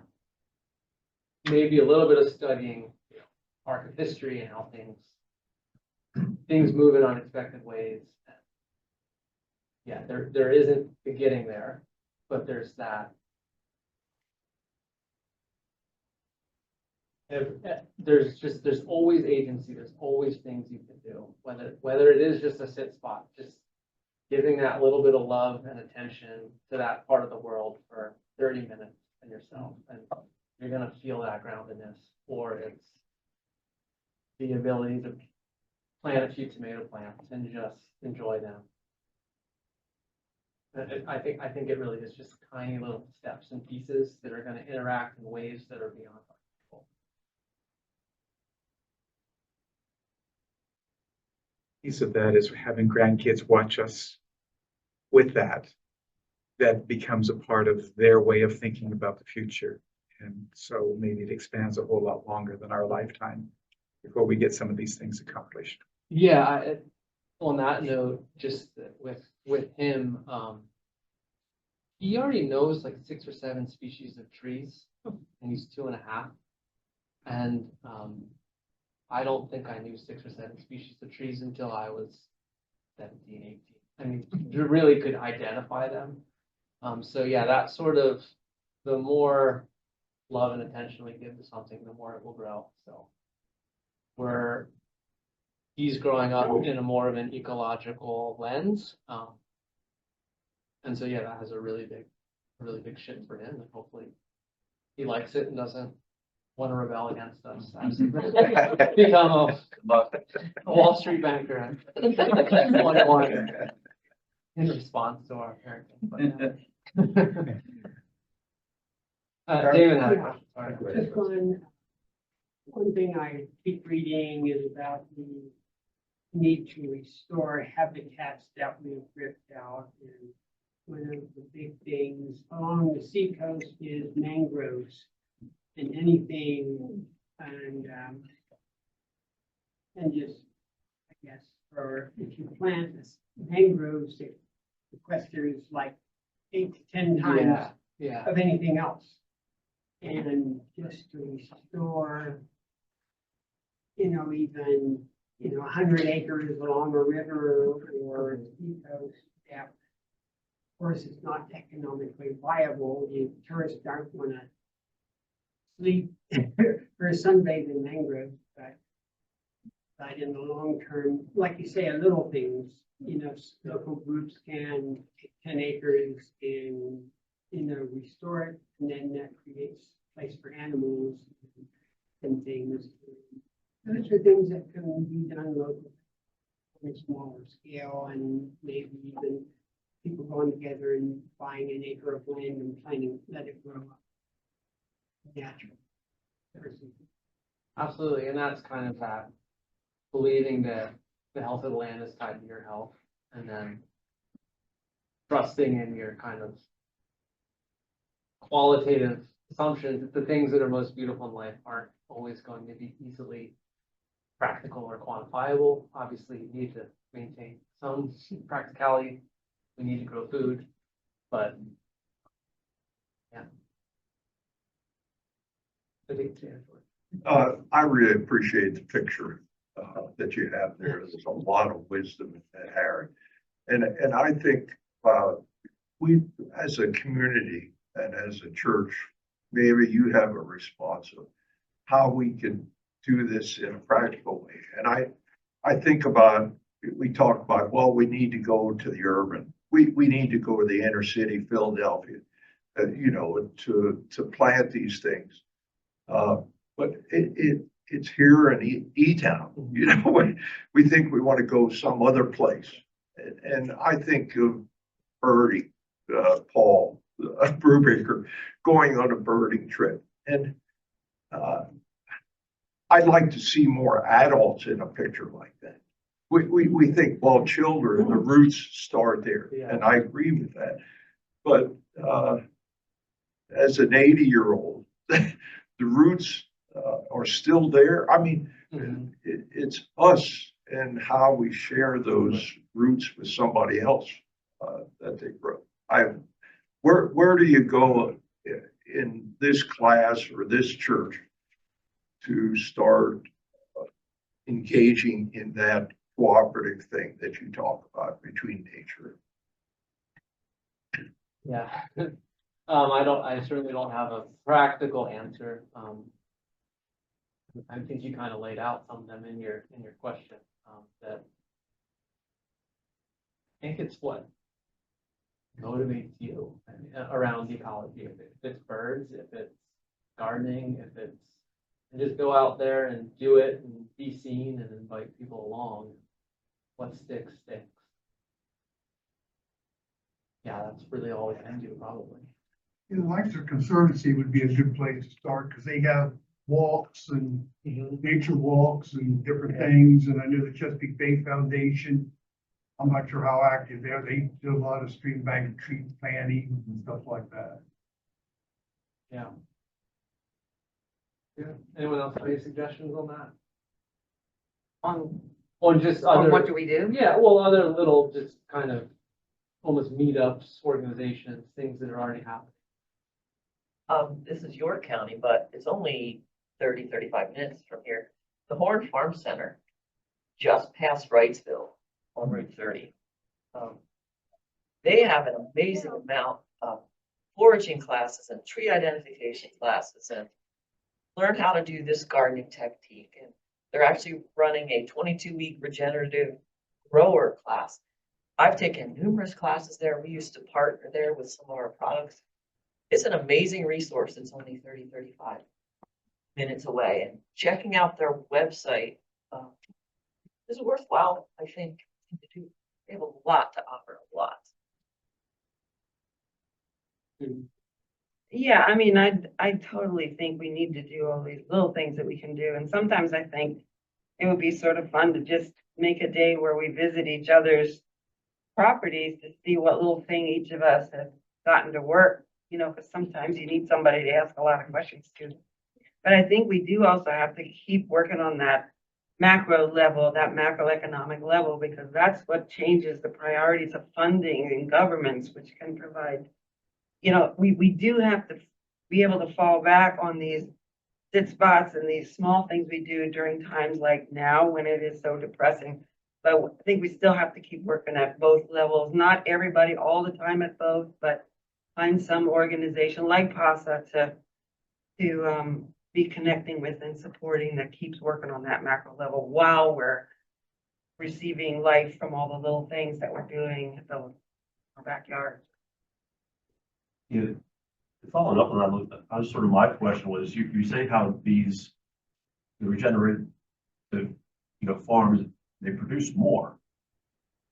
S3: maybe a little bit of studying, arc of history and how things move in unexpected ways. Yeah, there isn't the getting there, but there's that. There's always agency, there's always things you can do, whether it is just a sit spot, just giving that little bit of love and attention to that part of the world for 30 minutes and yourself, and you're gonna feel that groundedness. Or it's the ability to plant a few tomato plants and just enjoy them. I think it really is just tiny little steps and pieces that are gonna interact in ways that are beyond our control.
S7: Piece of that is having grandkids watch us with that. That becomes a part of their way of thinking about the future. And so maybe it expands a whole lot longer than our lifetime before we get some of these things accomplished.
S3: Yeah, on that note, just with him, he already knows like 6 or 7 species of trees, and he's 2.5. And I don't think I knew 6 or 7 species of trees until I was 17, 18. I mean, you really could identify them. So yeah, that sort of, the more love and attention we give to something, the more it will grow. So he's growing up in a more of an ecological lens. And so yeah, that has a really big shift for him, and hopefully he likes it and doesn't want to rebel against us. Become a Wall Street banker in response to our parenting. David had a question. Sorry.
S9: Just one thing I keep reading is about the need to restore habitats that we've ripped out. And one of the big things along the seacoast is mangroves and anything, and just, I guess, for if you plant mangroves, the sequester is like 8 to 10 times
S3: Yeah.
S9: of anything else. And just to restore, even, 100 acres along a river or seacoast, that, of course, it's not economically viable. The tourists don't want to sleep or sunbathe in mangroves, but in the long term, like you say, little things, local groups can take 10 acres and, restore it, and then that creates a place for animals and things. Those are things that can be done locally on a smaller scale, and maybe even people going together and buying an acre of land and planting, let it grow up naturally.
S3: Absolutely, and that's kind of that believing that the health of the land is tied to your health, and then trusting in your kind of qualitative assumptions that the things that are most beautiful in life aren't always going to be easily practical or quantifiable. Obviously, you need to maintain some practicality. We need to grow food, but yeah. I think it's answered.
S10: I really appreciate the picture that you have there. There's a lot of wisdom in that, Harry. And I think we, as a community and as a church, maybe you have a response of how we can do this in a practical way. And I think about, we talk about, well, we need to go to the urban. We need to go to the inner city, Philadelphia, to plant these things. But it's here in E-Town, we think we want to go some other place. And I think of Birdie, Paul Brubaker, going on a birding trip. And I'd like to see more adults in a picture like that. We think, well, children, the roots start there.
S3: Yeah.
S10: And I agree with that. But as an 80-year-old, the roots are still there. I mean, it's us and how we share those roots with somebody else that they grow. Where do you go in this class or this church to start engaging in that cooperative thing that you talk about between nature?
S3: Yeah. I certainly don't have a practical answer. I think you kind of laid out some of them in your question, that I think it's what motivates you around ecology. If it's birds, if it's gardening, if it's, and just go out there and do it and be seen and invite people along. What sticks, sticks. Yeah, that's really all we can do, probably.
S6: You know, Lancaster Conservancy would be a good place to start because they have walks and nature walks and different things. And I know the Chesapeake Bay Foundation, I'm not sure how active they are. They do a lot of stream bank tree planting and stuff like that.
S3: Yeah. Yeah. Anyone else have any suggestions on that? On just other.
S1: What do we do?
S3: Yeah, well, other little, just kind of almost meetups, organizations, things that are already happening.
S1: This is York County, but it's only 35 minutes from here. The Horn Farm Center, just past Wrightsville on Route 30. They have an amazing amount of foraging classes and tree identification classes and learn how to do this gardening technique. And they're actually running a 22-week regenerative grower class. I've taken numerous classes there. We used to partner there with some of our products. It's an amazing resource. It's only 35 minutes away. And checking out their website is worthwhile, I think, to do. They have a lot to offer, a lot.
S11: Yeah, I mean, I totally think we need to do all these little things that we can do. And sometimes I think it would be sort of fun to just make a day where we visit each other's properties to see what little thing each of us has gotten to work, you know, because sometimes you need somebody to ask a lot of questions to. But I think we do also have to keep working on that macro level, that macroeconomic level, because that's what changes the priorities of funding in governments, which can provide, you know, we do have to be able to fall back on these sit spots and these small things we do during times like now when it is so depressing. But I think we still have to keep working at both levels, not everybody all the time at both, but find some organization like PASA to be connecting with and supporting that keeps working on that macro level while we're receiving life from all the little things that we're doing in our backyard.
S8: Yeah, following up on that, I was sort of, my question was, you say how the regenerative, farms, they produce more.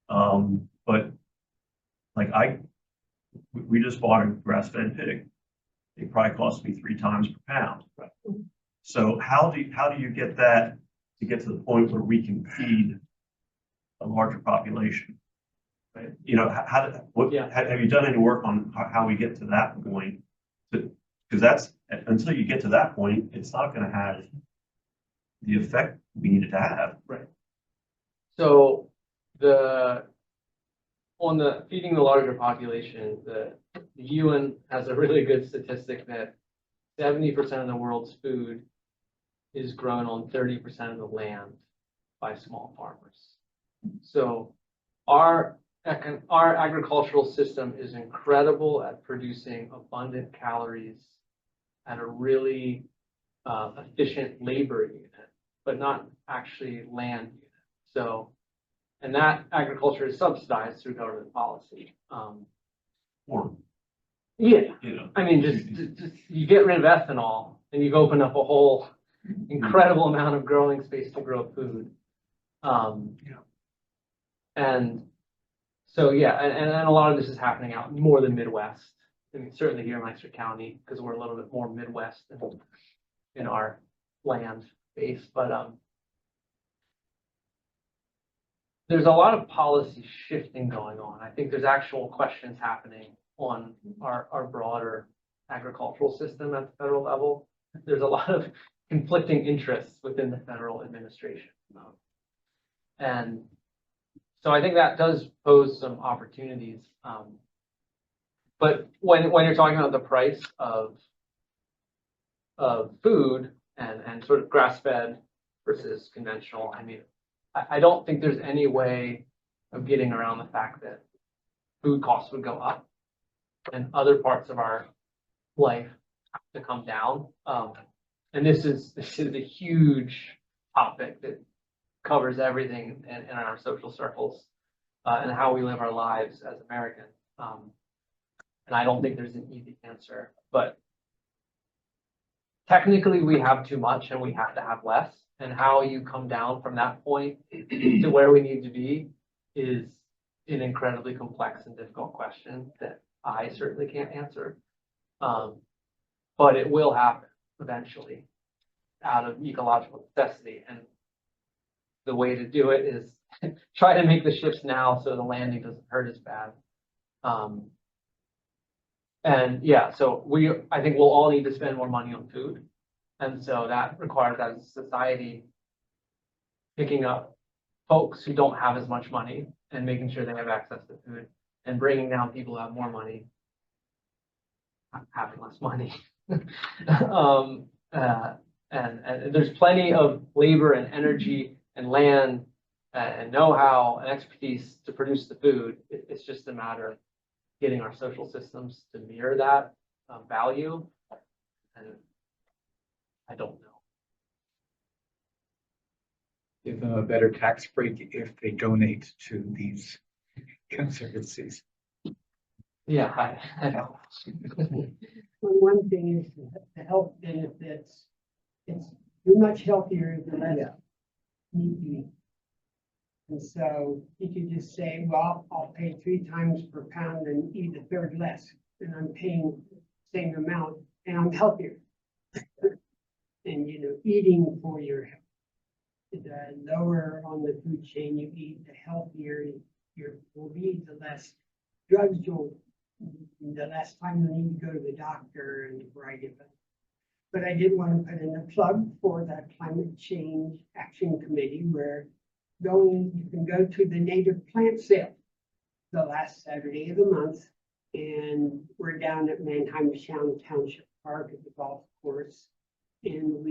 S8: But like we just bought a grass-fed pig. It probably cost me 3 times per pound. Right. So how do you get that to get to the point where we can feed a larger population? Right? You know, have you done any work on how we get to that point? Because that's, until you get to that point, it's not going to have the effect we need it to have.
S3: Right. So on the feeding the larger population, the UN has a really good statistic that 70% of the world's food is grown on 30% of the land by small farmers. So our agricultural system is incredible at producing abundant calories at a really efficient labor unit, but not actually land unit. So, and that agriculture is subsidized through government policy. Yeah, I mean, just you get rid of ethanol and you've opened up a whole incredible amount of growing space to grow food. And so, yeah, and a lot of this is happening out more than Midwest. I mean, certainly here in Lancaster County, because we're a little bit more Midwest in our land base, but there's a lot of policy shifting going on. I think there's actual questions happening on our broader agricultural system at the federal level. There's a lot of conflicting interests within the federal administration. And so I think that does pose some opportunities. But when you're talking about the price of food and sort of grass-fed versus conventional, I mean, I don't think there's any way of getting around the fact that food costs would go up and other parts of our life have to come down. And this is a huge topic that covers everything in our social circles and how we live our lives as Americans. And I don't think there's an easy answer, but technically we have too much and we have to have less. And how you come down from that point to where we need to be is an incredibly complex and difficult question that I certainly can't answer. But it will happen eventually out of ecological necessity. And the way to do it is try to make the shifts now so the landing doesn't hurt as bad. And yeah, so I think we'll all need to spend more money on food. And so that requires, as a society, picking up folks who don't have as much money and making sure they have access to food, and bringing down people who have more money, having less money. And there's plenty of labor and energy and land and know-how and expertise to produce the food. It's just a matter of getting our social systems to mirror that value. And I don't know.
S7: Give them a better tax break if they donate to these conservancies.
S3: Yeah, I know.
S9: Well, one thing is the health benefits. You're much healthier the less meat you eat. And so you could just say, well, I'll pay 3 times per pound and eat a third less, and I'm paying the same amount and I'm healthier. And eating for your health. The lower on the food chain you eat, the healthier you will be, the less drugs the less time you need to go to the doctor and a variety of them. But I did want to put in a plug for the Climate Change Action Committee, where you can go to the native plant sale the last Saturday of the month. And we're down at Mannheim Township Park at the golf course. And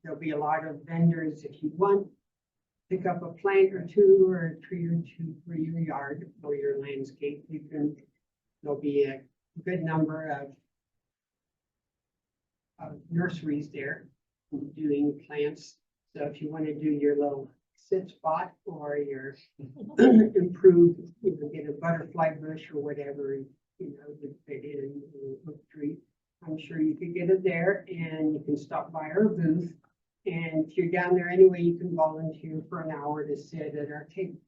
S9: there'll be a lot of vendors. If you want, pick up a plant or two or a tree or two for your yard or your landscape. There'll be a good number of nurseries there doing plants. So if you want to do your little sit spot or your improve, get a butterfly bush or whatever, to fit in a tree. I'm sure you could get it there, and you can stop by our booth. And if you're down there anyway, you can volunteer for an hour to sit at our table.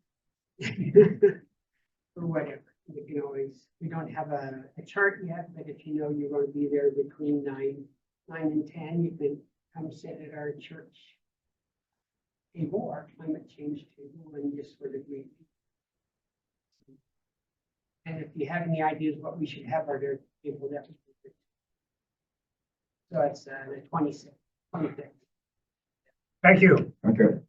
S9: Or whatever. You can always, we don't have a chart yet, but if you're going to be there between 9 and 10, you can come sit at our church table, our climate change table, and just sort of read. And if you have any ideas what we should have at our table, that would be good. So it's the 26th.
S4: Thank you.
S7: Okay.